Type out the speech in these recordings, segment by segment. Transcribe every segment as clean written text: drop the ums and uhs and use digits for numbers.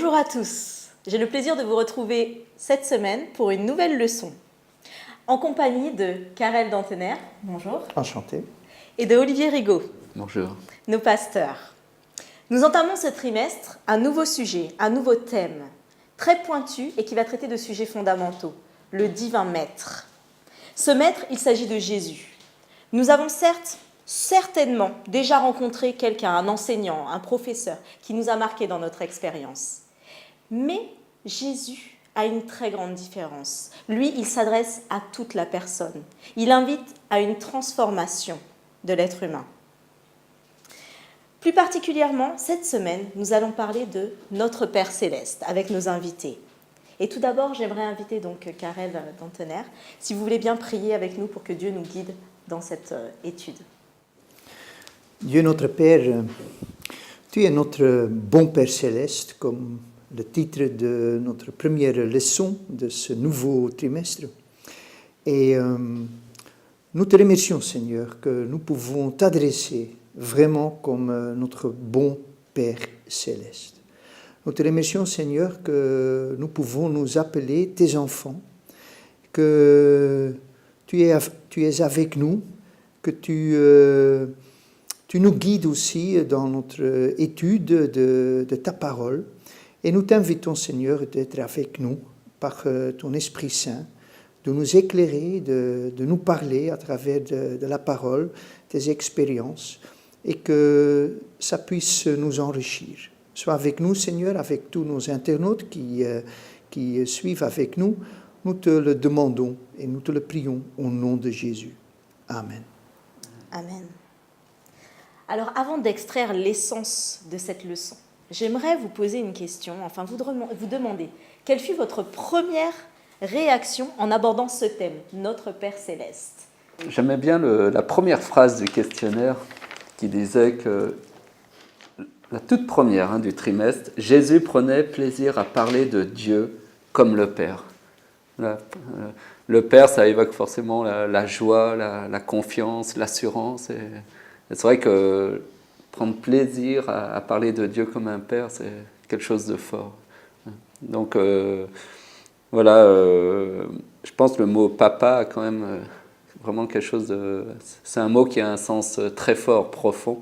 Bonjour à tous, j'ai le plaisir de vous retrouver cette semaine pour une nouvelle leçon, en compagnie de Karel Dantener, bonjour, Enchanté. et de Olivier Rigaud, bonjour, nos pasteurs. Nous entamons ce trimestre un nouveau sujet, un nouveau thème, très pointu et qui va traiter de sujets fondamentaux, le divin maître. Ce maître, il s'agit de Jésus. Nous avons certainement déjà rencontré quelqu'un, un enseignant, un professeur, qui nous a marqué dans notre expérience. Mais Jésus a une très grande différence. Lui, il s'adresse à toute la personne. Il invite à une transformation de l'être humain. Plus particulièrement, cette semaine, nous allons parler de notre Père Céleste avec nos invités. Et tout d'abord, j'aimerais inviter donc Karel Dantener, si vous voulez bien prier avec nous pour que Dieu nous guide dans cette étude. Dieu notre Père, tu es notre bon Père Céleste, comme le titre de notre première leçon de ce nouveau trimestre. Et nous te remercions, Seigneur, que nous pouvons t'adresser vraiment comme notre bon Père Céleste. Nous te remercions, Seigneur, que nous pouvons nous appeler tes enfants, que tu es avec nous, que tu nous guides aussi dans notre étude de ta parole. Et nous t'invitons, Seigneur, d'être avec nous par ton Esprit Saint, de nous éclairer, de nous parler à travers de la parole, tes expériences, et que ça puisse nous enrichir. Sois avec nous, Seigneur, avec tous nos internautes qui suivent avec nous. Nous te le demandons et nous te le prions au nom de Jésus. Amen. Amen. Alors, avant d'extraire l'essence de cette leçon, j'aimerais vous poser une question, enfin vous demander, quelle fut votre première réaction en abordant ce thème, notre Père Céleste? J'aimais bien la première phrase du questionnaire qui disait que la toute première du trimestre, Jésus prenait plaisir à parler de Dieu comme le Père. Le Père, ça évoque forcément la joie, la confiance, l'assurance. Et c'est vrai que prendre plaisir à parler de Dieu comme un Père, c'est quelque chose de fort. Donc voilà, je pense que le mot papa a quand même vraiment quelque chose de... C'est un mot qui a un sens très fort, profond.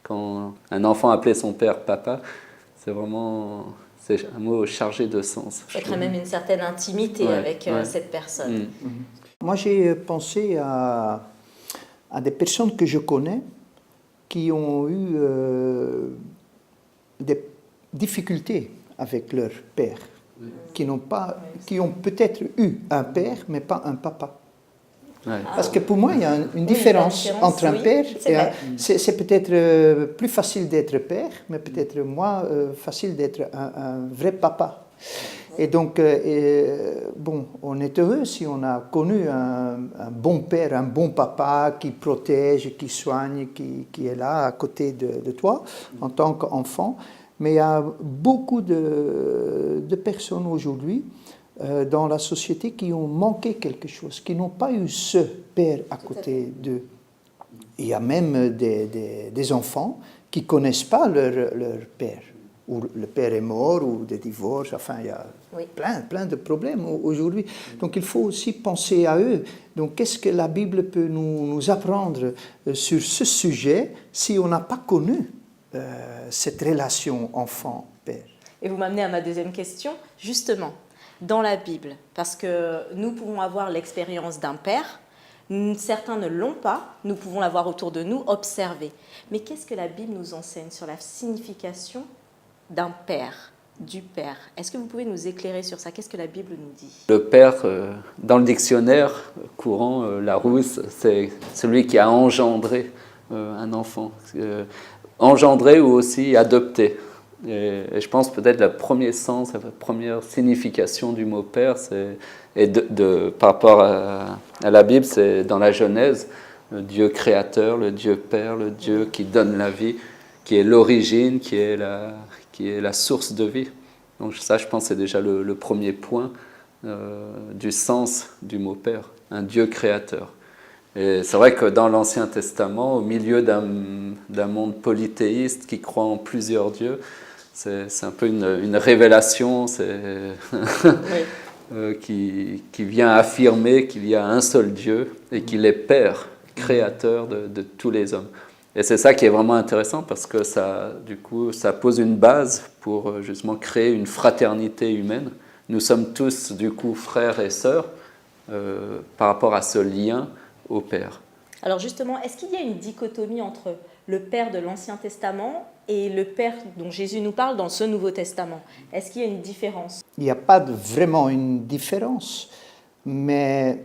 Quand un enfant appelait son père papa, c'est un mot chargé de sens. Ça crée même une certaine intimité avec cette personne. Moi, j'ai pensé à des personnes que je connais qui ont eu des difficultés avec leur père, qui ont peut-être eu un père, mais pas un papa. Ouais. Parce que pour moi, il y a une différence entre un père et c'est peut-être plus facile d'être père, mais peut-être moins facile d'être un vrai papa. Et donc, on est heureux si on a connu un bon père, un bon papa qui protège, qui soigne, qui est là à côté de toi en tant qu'enfant. Mais il y a beaucoup de personnes aujourd'hui dans la société qui ont manqué quelque chose, qui n'ont pas eu ce père à côté d'eux. Il y a même des enfants qui ne connaissent pas leur père, ou le père est mort, ou des divorces, enfin il y a plein de problèmes aujourd'hui. Donc il faut aussi penser à eux. Donc qu'est-ce que la Bible peut nous apprendre sur ce sujet si on n'a pas connu cette relation enfant-père? Et vous m'amenez à ma deuxième question, justement. Dans la Bible, parce que nous pouvons avoir l'expérience d'un père, certains ne l'ont pas, nous pouvons l'avoir autour de nous, observer. Mais qu'est-ce que la Bible nous enseigne sur la signification d'un père, du père? Est-ce que vous pouvez nous éclairer sur ça? Qu'est-ce que la Bible nous dit? Le père, dans le dictionnaire courant, Larousse, c'est celui qui a engendré un enfant. Engendré ou aussi adopté. Et je pense peut-être le premier sens, la première signification du mot père, par rapport à la Bible, c'est dans la Genèse, le Dieu créateur, le Dieu père, le Dieu qui donne la vie, qui est l'origine, qui est la source de vie. Donc ça, je pense, c'est déjà le premier point du sens du mot père, un Dieu créateur. Et c'est vrai que dans l'Ancien Testament, au milieu d'un monde polythéiste qui croit en plusieurs dieux, C'est un peu une révélation qui vient affirmer qu'il y a un seul Dieu et qu'il est Père, créateur de tous les hommes. Et c'est ça qui est vraiment intéressant parce que ça pose une base pour justement créer une fraternité humaine. Nous sommes tous du coup frères et sœurs par rapport à ce lien au Père. Alors justement, est-ce qu'il y a une dichotomie entre le Père de l'Ancien Testament et le Père dont Jésus nous parle dans ce Nouveau Testament? Est-ce qu'il y a une différence? Il n'y a pas vraiment une différence, mais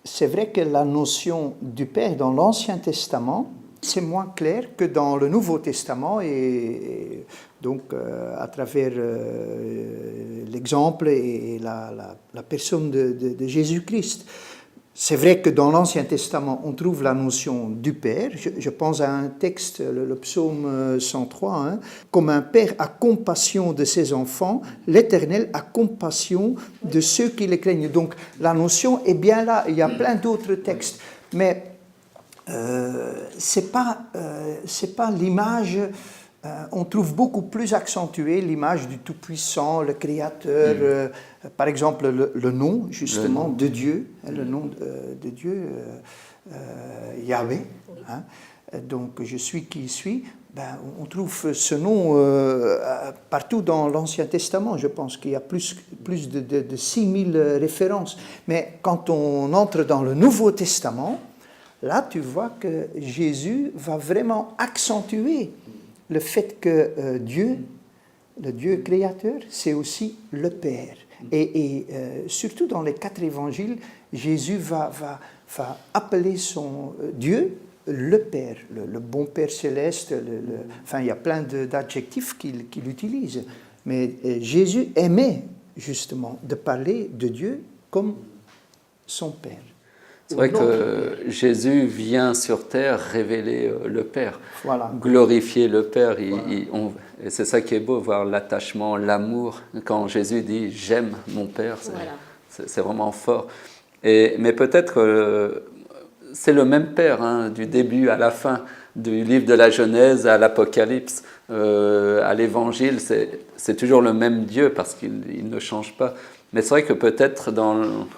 c'est vrai que la notion du Père dans l'Ancien Testament, c'est moins clair que dans le Nouveau Testament et donc à travers l'exemple et la personne de Jésus-Christ. C'est vrai que dans l'Ancien Testament, on trouve la notion du Père. Je pense à un texte, le psaume 103, hein, comme un père a compassion de ses enfants, l'Éternel a compassion de ceux qui le craignent. Donc la notion est bien là. Il y a plein d'autres textes, mais c'est pas l'image. On trouve beaucoup plus accentuée l'image du Tout-Puissant, le Créateur, par exemple le nom justement de Dieu, le nom de Dieu, Yahvé. Hein. Donc je suis qui suis. On trouve ce nom partout dans l'Ancien Testament. Je pense qu'il y a plus de 6000 références. Mais quand on entre dans le Nouveau Testament, là tu vois que Jésus va vraiment accentuer le fait que Dieu, le Dieu créateur, c'est aussi le Père. Et surtout dans les 4 évangiles, Jésus va appeler son Dieu le Père, le bon Père céleste. Enfin, il y a plein d'adjectifs qu'il utilise. Mais Jésus aimait justement de parler de Dieu comme son Père. C'est vrai que Jésus vient sur terre révéler le Père, voilà. Glorifier le Père. Et c'est ça qui est beau, voir l'attachement, l'amour. Quand Jésus dit « j'aime mon Père », c'est vraiment fort. Mais peut-être c'est le même Père, hein, du début à la fin, du livre de la Genèse à l'Apocalypse, à l'Évangile, c'est toujours le même Dieu parce qu'il ne change pas. Mais c'est vrai que peut-être dans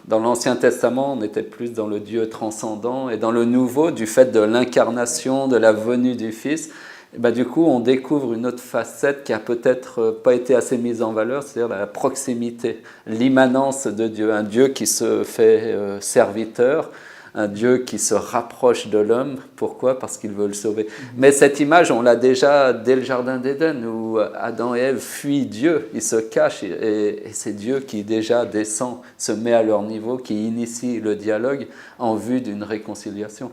l'Ancien Testament, on était plus dans le Dieu transcendant, et dans le Nouveau, du fait de l'incarnation, de la venue du Fils, du coup, on découvre une autre facette qui a peut-être pas été assez mise en valeur, c'est-à-dire la proximité, l'immanence de Dieu, un Dieu qui se fait serviteur, un Dieu qui se rapproche de l'homme. Pourquoi? Parce qu'il veut le sauver. Mais cette image, on l'a déjà dès le Jardin d'Éden, où Adam et Ève fuient Dieu, ils se cachent, et c'est Dieu qui déjà descend, se met à leur niveau, qui initie le dialogue en vue d'une réconciliation.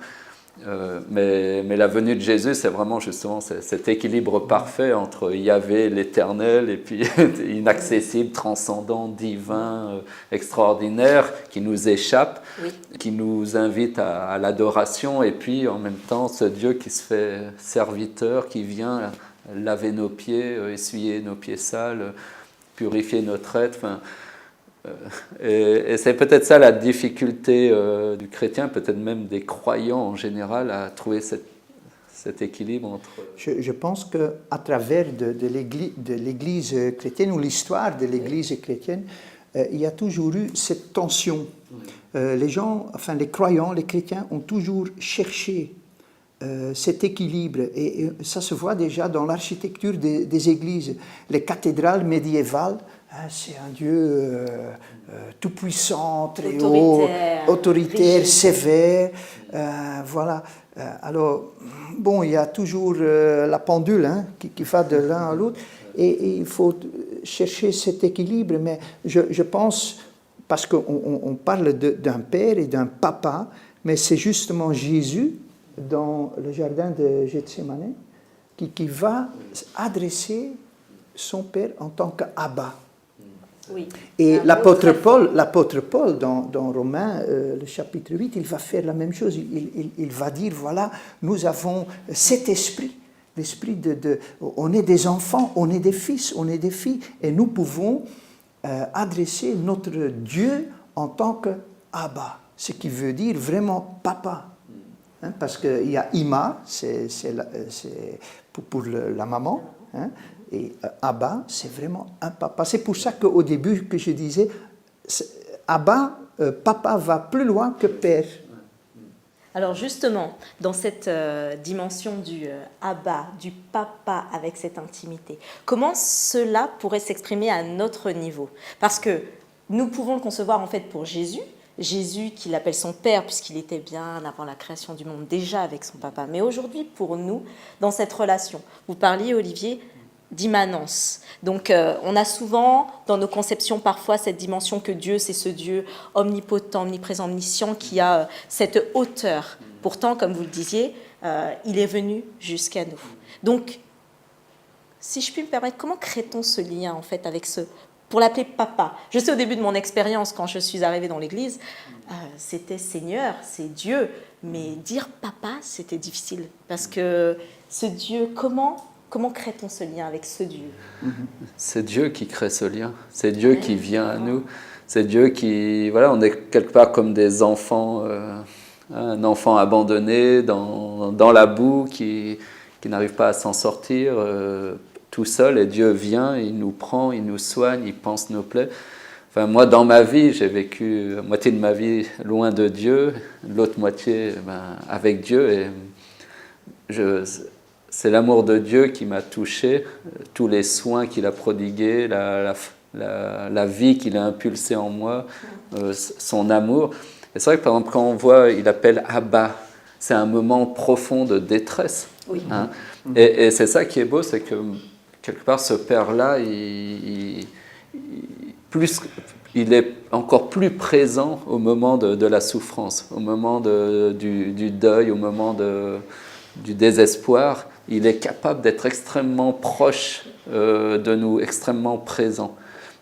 Mais la venue de Jésus, c'est vraiment justement cet équilibre parfait entre Yahvé, l'Éternel, et puis inaccessible, transcendant, divin, extraordinaire, qui nous échappe, qui nous invite à l'adoration, et puis en même temps ce Dieu qui se fait serviteur, qui vient laver nos pieds, essuyer nos pieds sales, purifier notre être. Et c'est peut-être ça la difficulté du chrétien, peut-être même des croyants en général, à trouver cet équilibre entre... Je pense qu'à travers de l'Église chrétienne ou l'histoire de l'Église chrétienne, il y a toujours eu cette tension. Les gens, enfin les croyants, les chrétiens ont toujours cherché cet équilibre, et ça se voit déjà dans l'architecture des églises. Les cathédrales médiévales, c'est un Dieu tout-puissant, très haut, autoritaire, sévère. Voilà. Alors, bon, il y a toujours la pendule qui va de l'un à l'autre, et il faut chercher cet équilibre. Mais je pense, parce qu'on parle d'un père et d'un papa, mais c'est justement Jésus, dans le jardin de Gethsémane, qui va adresser son père en tant qu'Abba. Oui. Et l'apôtre Paul, dans Romains, le chapitre 8, il va faire la même chose. Il va dire, voilà, nous avons cet esprit, l'esprit on est des enfants, on est des fils, on est des filles, et nous pouvons adresser notre Dieu en tant qu'Abba, ce qui veut dire vraiment papa. Parce qu'il y a Ima, c'est pour la maman, Et Abba, c'est vraiment un papa. C'est pour ça qu'au début que je disais, Abba, papa va plus loin que père. Alors justement, dans cette dimension du Abba, du papa avec cette intimité, comment cela pourrait s'exprimer à notre niveau? Parce que nous pouvons le concevoir en fait pour Jésus, Jésus qui l'appelle son père puisqu'il était bien avant la création du monde déjà avec son papa. Mais aujourd'hui pour nous, dans cette relation, vous parliez Olivier d'immanence. Donc on a souvent dans nos conceptions parfois cette dimension que Dieu c'est ce Dieu omnipotent, omniprésent, omniscient qui a cette hauteur. Pourtant, comme vous le disiez, il est venu jusqu'à nous. Donc, si je puis me permettre, comment crée-t-on ce lien en fait avec ce, pour l'appeler papa? Je sais au début de mon expérience quand je suis arrivée dans l'église, c'était Seigneur, c'est Dieu, mais dire papa c'était difficile parce que ce Dieu, comment crée-t-on ce lien avec ce Dieu? C'est Dieu qui crée ce lien, c'est Dieu qui vient à nous, c'est Dieu qui... Voilà, on est quelque part comme des enfants, un enfant abandonné dans la boue qui n'arrive pas à s'en sortir tout seul, et Dieu vient, il nous prend, il nous soigne, il panse nos plaies. Enfin, moi, dans ma vie, j'ai vécu la moitié de ma vie loin de Dieu, l'autre moitié avec Dieu, et c'est l'amour de Dieu qui m'a touché, tous les soins qu'il a prodigués, la vie qu'il a impulsée en moi, son amour. Et c'est vrai que par exemple, quand on voit, il appelle Abba, c'est un moment profond de détresse. Oui. Hein. Et c'est ça qui est beau, c'est que quelque part, ce père-là, il est encore plus présent au moment de la souffrance, au moment du deuil, au moment du désespoir. Il est capable d'être extrêmement proche de nous, extrêmement présent.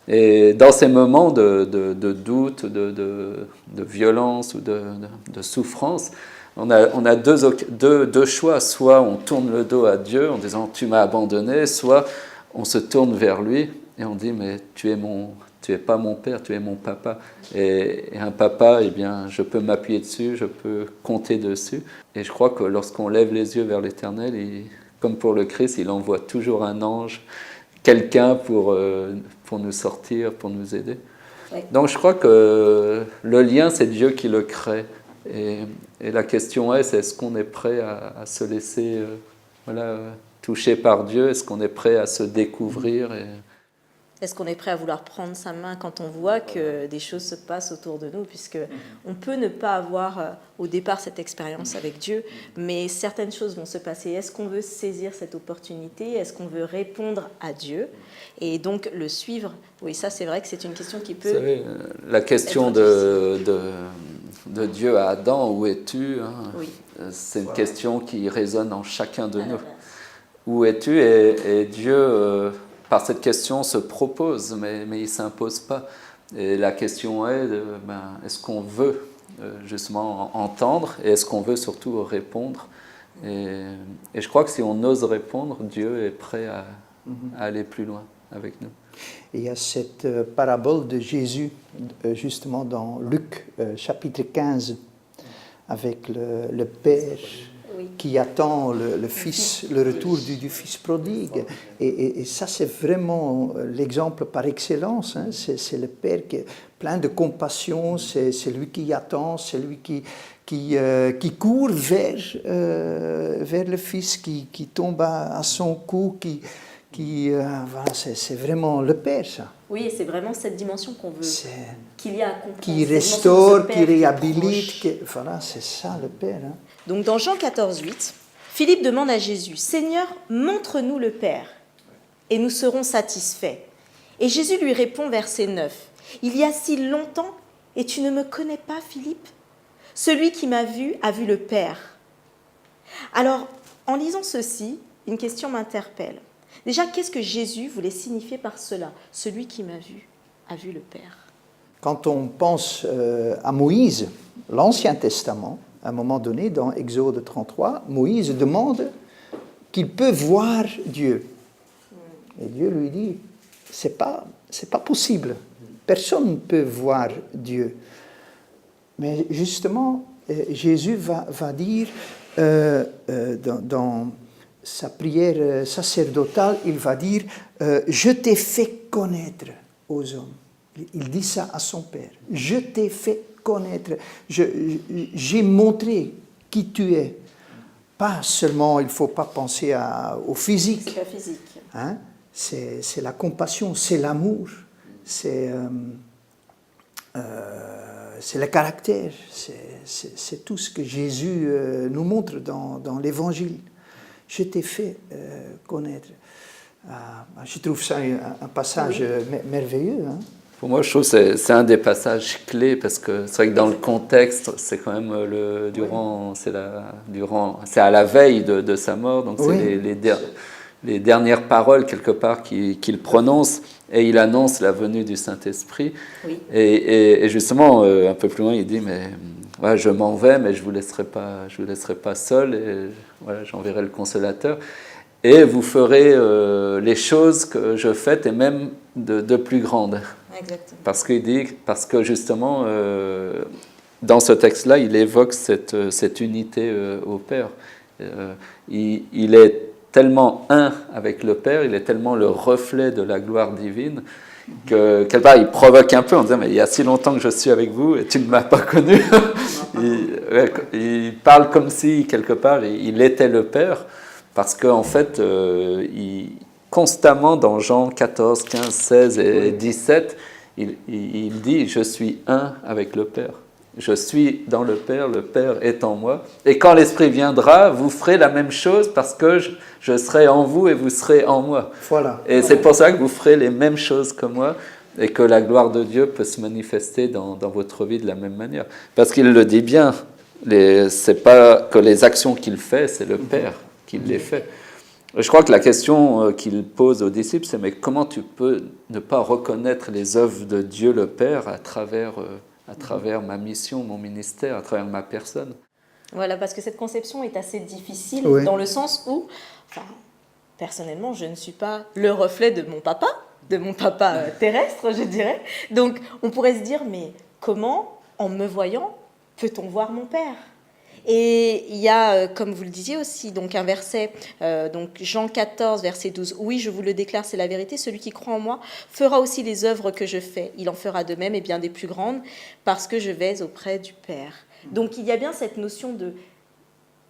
Et dans ces moments de doute, de violence ou de souffrance, on a deux choix. Soit on tourne le dos à Dieu en disant « tu m'as abandonné », soit on se tourne vers lui et on dit « mais tu es pas mon père, tu es mon papa ». Et un papa, eh bien, je peux m'appuyer dessus, je peux compter dessus. Et je crois que lorsqu'on lève les yeux vers l'Éternel, comme pour le Christ, il envoie toujours un ange, quelqu'un pour nous sortir, pour nous aider. Oui. Donc je crois que le lien, c'est Dieu qui le crée. Et la question est, est-ce qu'on est prêt à se laisser toucher par Dieu? Est-ce qu'on est prêt à se découvrir Est-ce qu'on est prêt à vouloir prendre sa main quand on voit que des choses se passent autour de nous, puisque on peut ne pas avoir au départ cette expérience avec Dieu, mais certaines choses vont se passer. Est-ce qu'on veut saisir cette opportunité? Est-ce qu'on veut répondre à Dieu et donc le suivre? Oui, ça c'est vrai que c'est une question qui peut... Vous savez, la question de Dieu à Adam, où es-tu, hein, oui. C'est une question qui résonne en chacun de nous. Où es-tu? Et Dieu... par cette question, se propose, mais il ne s'impose pas. Et la question est, est-ce qu'on veut justement entendre et est-ce qu'on veut surtout répondre? Et je crois que si on ose répondre, Dieu est prêt à aller plus loin avec nous. Et il y a cette parabole de Jésus, justement dans Luc, chapitre 15, avec le Père... Oui. Qui attend le fils, le retour du fils prodigue. Et ça, c'est vraiment l'exemple par excellence. Hein. C'est le Père qui est plein de compassion, c'est lui qui attend, c'est lui qui court vers le fils, qui tombe à son cou, voilà, c'est vraiment le Père, ça. Oui, et c'est vraiment cette dimension qu'on veut qu'il y a à comprendre. Qui restaure, qui réhabilite, voilà, c'est ça le Père. Hein. Donc dans Jean 14, 8, Philippe demande à Jésus, « Seigneur, montre-nous le Père, et nous serons satisfaits. » Et Jésus lui répond, verset 9, « Il y a si longtemps, et tu ne me connais pas, Philippe? Celui qui m'a vu a vu le Père. » Alors, en lisant ceci, une question m'interpelle. Déjà, qu'est-ce que Jésus voulait signifier par cela? Celui qui m'a vu a vu le Père. Quand on pense à Moïse, l'Ancien Testament, à un moment donné, dans Exode 33, Moïse demande qu'il peut voir Dieu. Et Dieu lui dit, c'est pas possible. Personne ne peut voir Dieu. Mais justement, Jésus va dire dans sa prière sacerdotale, il va dire je t'ai fait connaître aux hommes. Il dit ça à son Père. Je t'ai fait connaître. J'ai montré qui tu es. Pas seulement, il ne faut pas penser au physique. C'est pas physique. Hein? C'est la compassion, c'est l'amour, c'est le caractère, c'est tout ce que Jésus nous montre dans l'Évangile. Je t'ai fait connaître. Je trouve ça un passage merveilleux. Hein? Pour moi, je trouve que c'est un des passages clés parce que c'est vrai que dans le contexte, c'est quand même c'est à la veille de sa mort, donc c'est les dernières paroles quelque part qu'il prononce et il annonce la venue du Saint-Esprit. Oui. Et justement, un peu plus loin, il dit mais ouais, je m'en vais, mais je vous laisserai pas seul et voilà, j'enverrai le Consolateur. Et vous ferez les choses que je fais et même de plus grandes. Exactement. Parce que justement, dans ce texte-là, il évoque cette unité au Père. Il est tellement un avec le Père, il est tellement le reflet de la gloire divine que quelque part il provoque un peu en disant mais il y a si longtemps que je suis avec vous et tu ne m'as pas connu. il parle comme si quelque part il était le Père. Parce qu'en fait, constamment dans Jean 14, 15, 16 et 17, il dit « Je suis un avec le Père. Je suis dans le Père est en moi. Et quand l'Esprit viendra, vous ferez la même chose parce que je serai en vous et vous serez en moi. Voilà. Et c'est pour ça que vous ferez les mêmes choses que moi et que la gloire de Dieu peut se manifester dans votre vie de la même manière. Parce qu'il le dit bien, c'est pas que les actions qu'il fait, c'est le Père qui les fait. Je crois que la question qu'il pose aux disciples, c'est mais comment tu peux ne pas reconnaître les œuvres de Dieu le Père à travers ma mission, mon ministère, à travers ma personne. Voilà, parce que cette conception est assez difficile dans le sens où, personnellement, je ne suis pas le reflet de mon papa terrestre, je dirais. Donc, on pourrait se dire, mais comment, en me voyant, peut-on voir mon Père ? Et il y a, comme vous le disiez aussi, donc un verset, donc Jean 14, verset 12. « Oui, je vous le déclare, c'est la vérité, celui qui croit en moi fera aussi les œuvres que je fais. Il en fera de même et bien des plus grandes, parce que je vais auprès du Père. » Donc il y a bien cette notion de,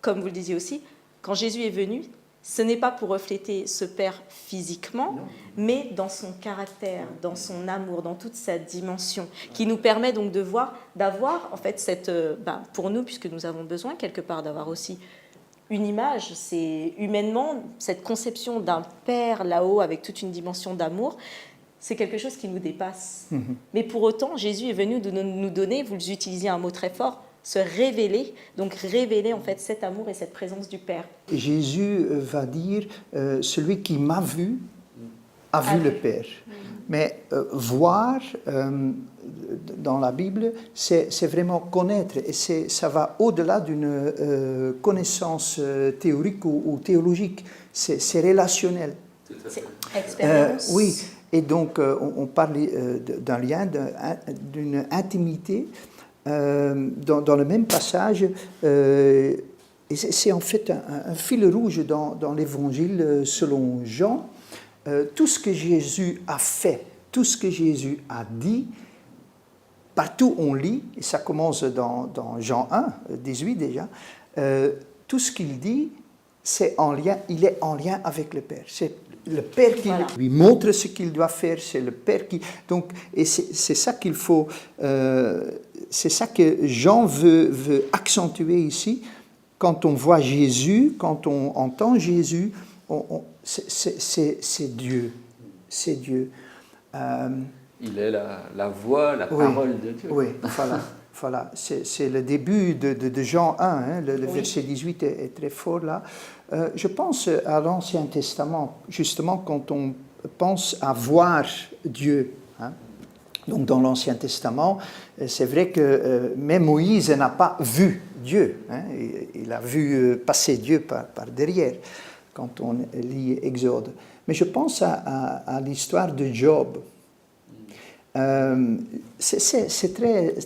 comme vous le disiez aussi, quand Jésus est venu, ce n'est pas pour refléter ce Père physiquement, mais dans son caractère, dans son amour, dans toute sa dimension, qui nous permet donc d'avoir en fait cette, pour nous, puisque nous avons besoin quelque part d'avoir aussi une image, c'est humainement cette conception d'un Père là-haut avec toute une dimension d'amour, c'est quelque chose qui nous dépasse. Mais pour autant, Jésus est venu nous donner, vous utilisiez un mot très fort, se révéler, donc révéler en fait cet amour et cette présence du Père. Jésus va dire celui qui m'a vu a vu le Père. Mais voir dans la Bible, c'est vraiment connaître et ça va au-delà d'une connaissance théorique ou théologique. C'est relationnel. C'est expérience. Oui, et donc on parle d'un lien, d'une intimité. Dans le même passage, et c'est en fait un fil rouge dans l'Évangile selon Jean. Tout ce que Jésus a fait, tout ce que Jésus a dit, partout on lit, et ça commence dans Jean 1, 18 déjà, tout ce qu'il dit, il est en lien avec le Père. C'est le Père qui lui montre ce qu'il doit faire, c'est le Père qui... Donc, et c'est ça qu'il faut... c'est ça que Jean veut accentuer ici. Quand on voit Jésus, quand on entend Jésus, c'est Dieu. C'est Dieu. Il est la voix, la parole de Dieu. Oui, voilà. C'est le début de Jean 1, hein, le verset 18 est très fort là. Je pense à l'Ancien Testament, justement quand on pense à voir Dieu. Hein. Donc dans l'Ancien Testament, c'est vrai que même Moïse n'a pas vu Dieu. Hein. Il a vu passer Dieu par derrière quand on lit Exode. Mais je pense à l'histoire de Job. C'est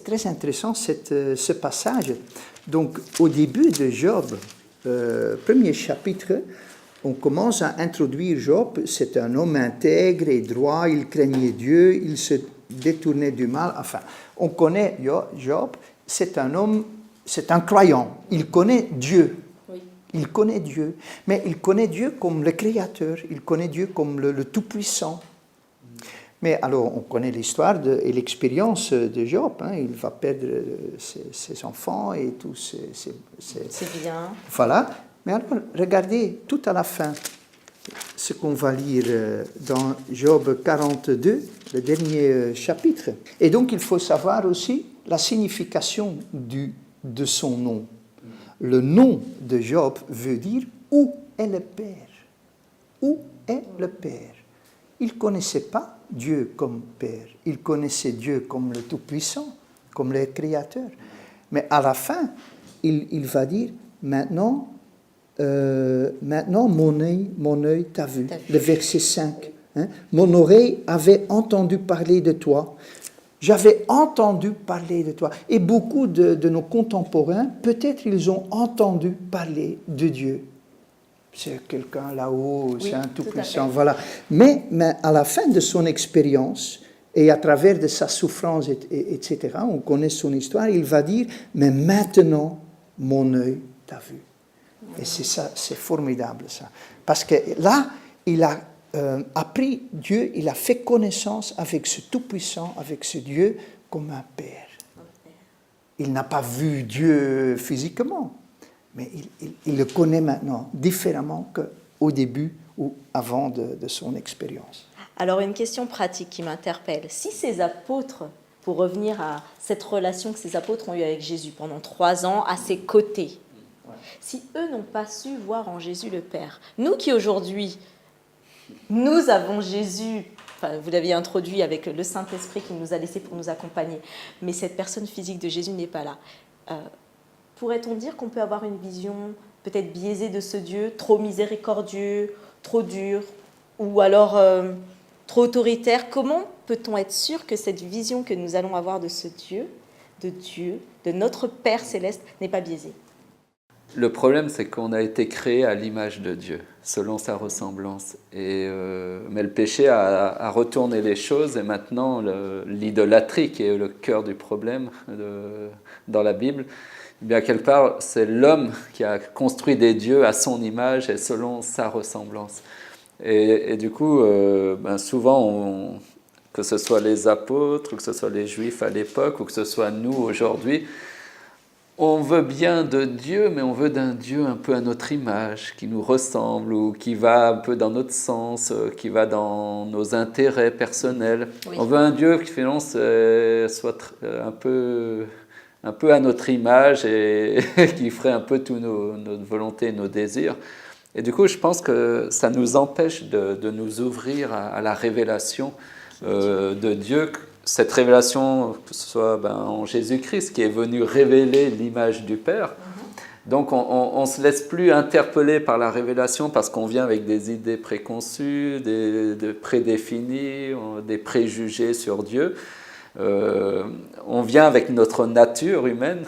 très intéressant ce passage. Donc au début de Job, premier chapitre, on commence à introduire Job. C'est un homme intègre et droit, il craignait Dieu, il se détournait du mal. Enfin, on connaît Job, c'est un homme, c'est un croyant, il connaît Dieu. Oui. Il connaît Dieu, mais il connaît Dieu comme le Créateur, il connaît Dieu comme le Tout-Puissant. Mais alors, on connaît l'histoire et l'expérience de Job. Hein. Il va perdre ses enfants et tout. C'est bien. Voilà. Mais alors, regardez tout à la fin ce qu'on va lire dans Job 42, le dernier chapitre. Et donc, il faut savoir aussi la signification de son nom. Le nom de Job veut dire « Où est le Père ?» Où est le Père? Il ne connaissait pas Dieu comme Père. Il connaissait Dieu comme le Tout-Puissant, comme le Créateur. Mais à la fin, il va dire « Maintenant, mon œil t'a vu. » Le verset 5. Hein? « Mon oreille avait entendu parler de toi. » J'avais entendu parler de toi. Et beaucoup de nos contemporains, peut-être ils ont entendu parler de Dieu. C'est quelqu'un là-haut, oui, c'est un tout-puissant, voilà. Mais à la fin de son expérience, et à travers de sa souffrance, etc., on connaît son histoire, il va dire, mais maintenant, mon œil t'a vu. Et c'est ça, c'est formidable ça. Parce que là, il a appris Dieu, il a fait connaissance avec ce tout-puissant, avec ce Dieu, comme un père. Il n'a pas vu Dieu physiquement, mais il le connaît maintenant différemment qu'au début ou avant de son expérience. Alors une question pratique qui m'interpelle. Si ces apôtres, pour revenir à cette relation que ces apôtres ont eue avec Jésus pendant 3 ans à ses côtés, si eux n'ont pas su voir en Jésus le Père, nous qui aujourd'hui, nous avons Jésus, enfin, vous l'aviez introduit avec le Saint-Esprit qui nous a laissé pour nous accompagner, mais cette personne physique de Jésus n'est pas là. Pourrait-on dire qu'on peut avoir une vision peut-être biaisée de ce Dieu, trop miséricordieux, trop dur, ou alors trop autoritaire? Comment peut-on être sûr que cette vision que nous allons avoir de ce Dieu, de notre Père céleste, n'est pas biaisée? Le problème, c'est qu'on a été créé à l'image de Dieu, selon sa ressemblance. Mais le péché a retourné les choses, et maintenant l'idolâtrie, qui est le cœur du problème dans la Bible, eh bien, quelque part, c'est l'homme qui a construit des dieux à son image et selon sa ressemblance. Et du coup, souvent, que ce soit les apôtres, ou que ce soit les Juifs à l'époque, ou que ce soit nous aujourd'hui, on veut bien de Dieu, mais on veut d'un Dieu un peu à notre image, qui nous ressemble, ou qui va un peu dans notre sens, qui va dans nos intérêts personnels. Oui. On veut un Dieu qui finalement soit un peu à notre image et qui ferait un peu toutes nos volontés et nos désirs. Et du coup, je pense que ça nous empêche de nous ouvrir à la révélation de Dieu. Cette révélation, que ce soit en Jésus-Christ, qui est venu révéler l'image du Père. Donc, on ne se laisse plus interpeller par la révélation parce qu'on vient avec des idées préconçues, des prédéfinies, des préjugés sur Dieu. On vient avec notre nature humaine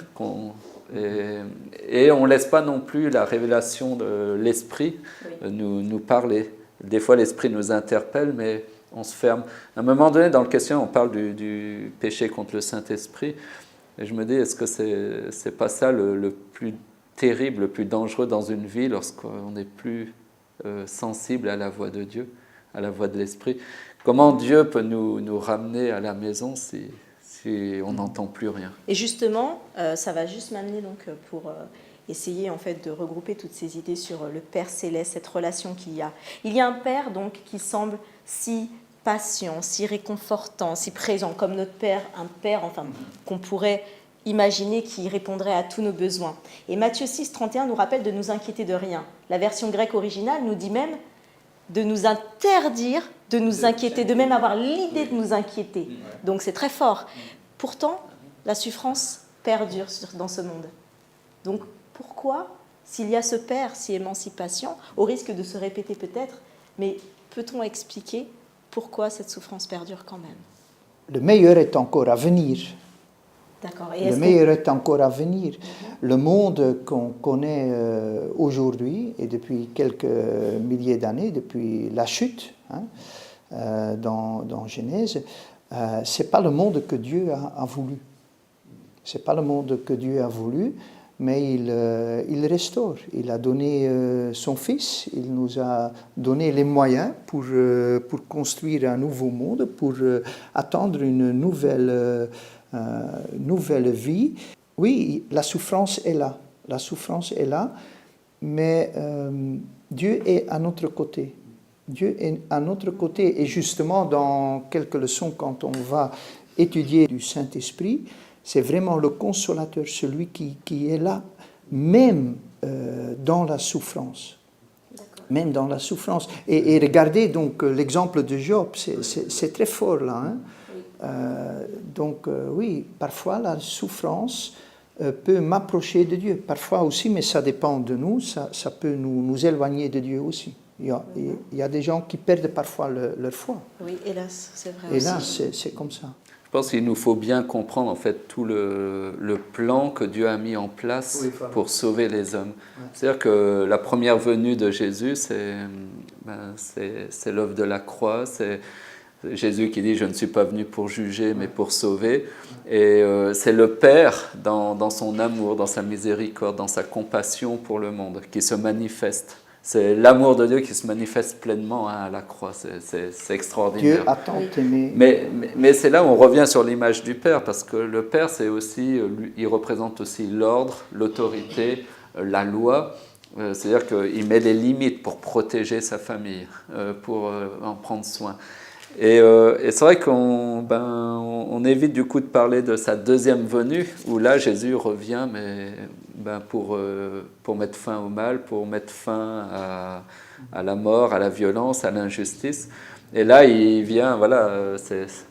et on ne laisse pas non plus la révélation de l'Esprit nous parler. Des fois, l'Esprit nous interpelle, mais on se ferme. À un moment donné, dans le questionnaire, on parle du péché contre le Saint-Esprit. Et je me dis, est-ce que c'est pas ça le plus terrible, le plus dangereux dans une vie, lorsqu'on n'est plus sensible à la voix de Dieu, à la voix de l'Esprit? Comment Dieu peut nous ramener à la maison si on n'entend plus rien? Et justement, ça va juste m'amener donc pour essayer en fait de regrouper toutes ces idées sur le Père céleste, cette relation qu'il y a. Il y a un Père donc qui semble si patient, si réconfortant, si présent, comme notre Père, un Père enfin qu'on pourrait imaginer qui répondrait à tous nos besoins. Et Matthieu 6, 31 nous rappelle de nous inquiéter de rien. La version grecque originale nous dit même de nous interdire de nous inquiéter, de même avoir l'idée de nous inquiéter. Donc c'est très fort. Pourtant, la souffrance perdure dans ce monde. Donc pourquoi, s'il y a ce Père si émancipation, au risque de se répéter peut-être, mais peut-on expliquer pourquoi cette souffrance perdure quand même? Le meilleur est encore à venir. D'accord. Le meilleur est encore à venir. le monde qu'on connaît aujourd'hui et depuis quelques milliers d'années, depuis la chute dans Genèse, c'est pas le monde que Dieu a voulu. C'est pas le monde que Dieu a voulu, mais il restaure. Il a donné son Fils, il nous a donné les moyens pour construire un nouveau monde, pour attendre une nouvelle vie. Oui, la souffrance est là, mais Dieu est à notre côté. Dieu est à notre côté, et justement dans quelques leçons, quand on va étudier du Saint-Esprit, c'est vraiment le consolateur, celui qui est là, même dans la souffrance. Même dans la souffrance. Et regardez donc l'exemple de Job, c'est très fort là. Oui, parfois la souffrance peut m'approcher de Dieu. Parfois aussi, mais ça dépend de nous, ça peut nous éloigner de Dieu aussi. Il y a des gens qui perdent parfois leur foi. Oui, hélas, c'est vrai. Hélas, c'est comme ça. Je pense qu'il nous faut bien comprendre en fait tout le plan que Dieu a mis en place pour sauver les hommes. Ouais. C'est-à-dire que la première venue de Jésus, c'est l'œuvre de la croix, c'est Jésus qui dit « Je ne suis pas venu pour juger, mais pour sauver ». Et c'est le Père, dans son amour, dans sa miséricorde, dans sa compassion pour le monde, qui se manifeste. C'est l'amour de Dieu qui se manifeste pleinement à la croix, c'est extraordinaire. Dieu a tant aimé. Mais c'est là où on revient sur l'image du Père, parce que le Père, c'est aussi, il représente aussi l'ordre, l'autorité, la loi. C'est-à-dire qu'il met des limites pour protéger sa famille, pour en prendre soin. Et c'est vrai qu'on évite du coup de parler de sa deuxième venue, où là Jésus revient, mais pour mettre fin au mal, pour mettre fin à la mort, à la violence, à l'injustice. Et là, il vient,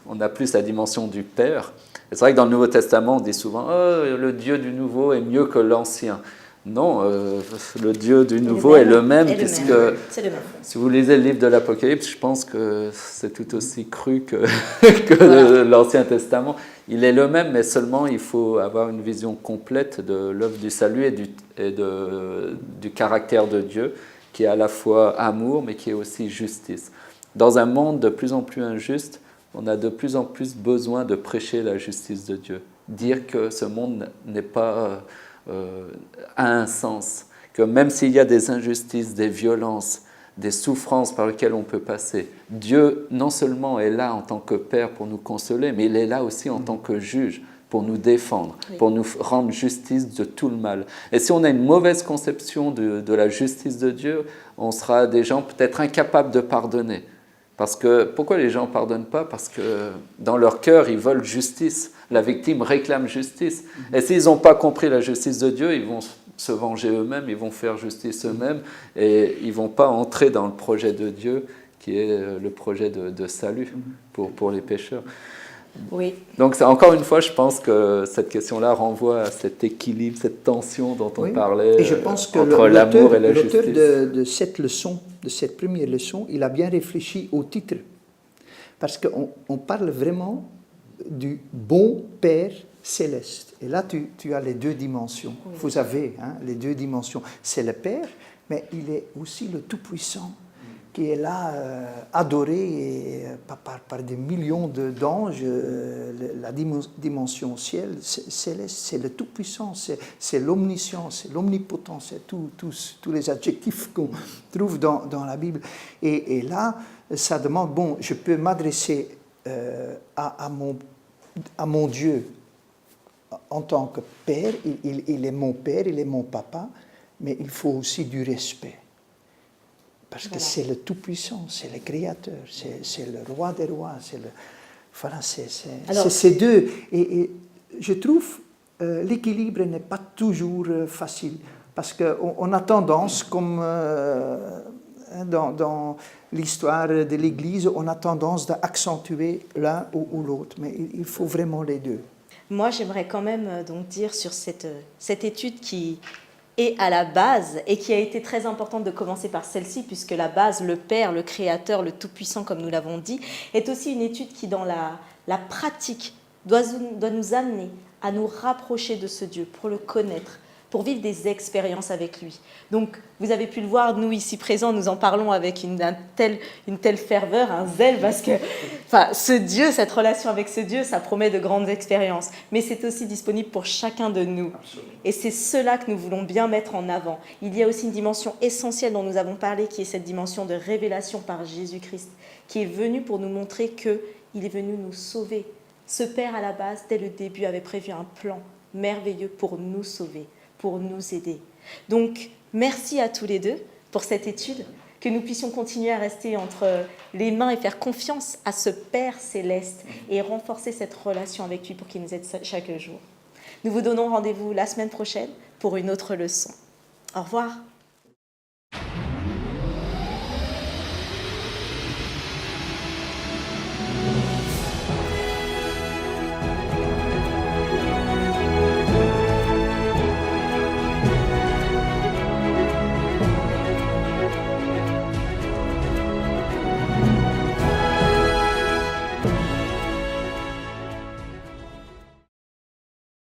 on a plus la dimension du Père. Et c'est vrai que dans le Nouveau Testament, on dit souvent « Oh, le Dieu du Nouveau est mieux que l'Ancien ». Non, le Dieu du Nouveau est le même, puisque si vous lisez le livre de l'Apocalypse, je pense que c'est tout aussi cru que l'Ancien Testament. Il est le même, mais seulement il faut avoir une vision complète de l'œuvre du salut et du caractère de Dieu, qui est à la fois amour, mais qui est aussi justice. Dans un monde de plus en plus injuste, on a de plus en plus besoin de prêcher la justice de Dieu. Dire que ce monde n'est pas... a un sens, que même s'il y a des injustices, des violences, des souffrances par lesquelles on peut passer, Dieu non seulement est là en tant que Père pour nous consoler, mais il est là aussi en tant que juge pour nous défendre, pour nous rendre justice de tout le mal. Et si on a une mauvaise conception de la justice de Dieu, on sera des gens peut-être incapables de pardonner. Parce que, pourquoi les gens ne pardonnent pas? Parce que dans leur cœur, ils veulent justice. La victime réclame justice. Et s'ils n'ont pas compris la justice de Dieu, ils vont se venger eux-mêmes, ils vont faire justice eux-mêmes, et ils ne vont pas entrer dans le projet de Dieu, qui est le projet de salut pour les pécheurs. Oui. Donc encore une fois, je pense que cette question-là renvoie à cet équilibre, cette tension dont on parlait et je pense que entre l'amour et la justice. L'auteur de cette leçon, de cette première leçon, il a bien réfléchi au titre. Parce qu'on parle vraiment du bon Père céleste. Et là, tu as les deux dimensions. Oui. Vous avez les deux dimensions. C'est le Père, mais il est aussi le Tout-Puissant, qui est là, adoré par des millions d'anges. La dimension céleste, c'est le Tout-Puissant, c'est l'omniscient, c'est l'omnipotent, c'est tous les adjectifs qu'on trouve dans la Bible. Et là, ça demande, bon, je peux m'adresser à mon Dieu en tant que Père, il est mon Père, il est mon Papa, mais il faut aussi du respect. Parce que c'est le Tout-Puissant, c'est le Créateur, c'est le Roi des Rois, c'est ces deux. Et je trouve l'équilibre n'est pas toujours facile, parce qu'on a tendance, comme dans l'histoire de l'Église, on a tendance d'accentuer l'un ou l'autre, mais il faut vraiment les deux. Moi, j'aimerais quand même donc dire sur cette étude qui est à la base et qui a été très importante de commencer par celle-ci, puisque la base, le Père, le Créateur, le Tout-Puissant, comme nous l'avons dit, est aussi une étude qui, dans la pratique, doit nous amener à nous rapprocher de ce Dieu, pour le connaître, pour vivre des expériences avec lui. Donc, vous avez pu le voir, nous ici présents, nous en parlons avec une telle ferveur, un zèle, parce que ce Dieu, cette relation avec ce Dieu, ça promet de grandes expériences. Mais c'est aussi disponible pour chacun de nous. Absolument. Et c'est cela que nous voulons bien mettre en avant. Il y a aussi une dimension essentielle dont nous avons parlé, qui est cette dimension de révélation par Jésus-Christ, qui est venu pour nous montrer qu'il est venu nous sauver. Ce Père, à la base, dès le début, avait prévu un plan merveilleux pour nous sauver, pour nous aider. Donc, merci à tous les deux pour cette étude, que nous puissions continuer à rester entre les mains et faire confiance à ce Père céleste et renforcer cette relation avec lui pour qu'il nous aide chaque jour. Nous vous donnons rendez-vous la semaine prochaine pour une autre leçon. Au revoir.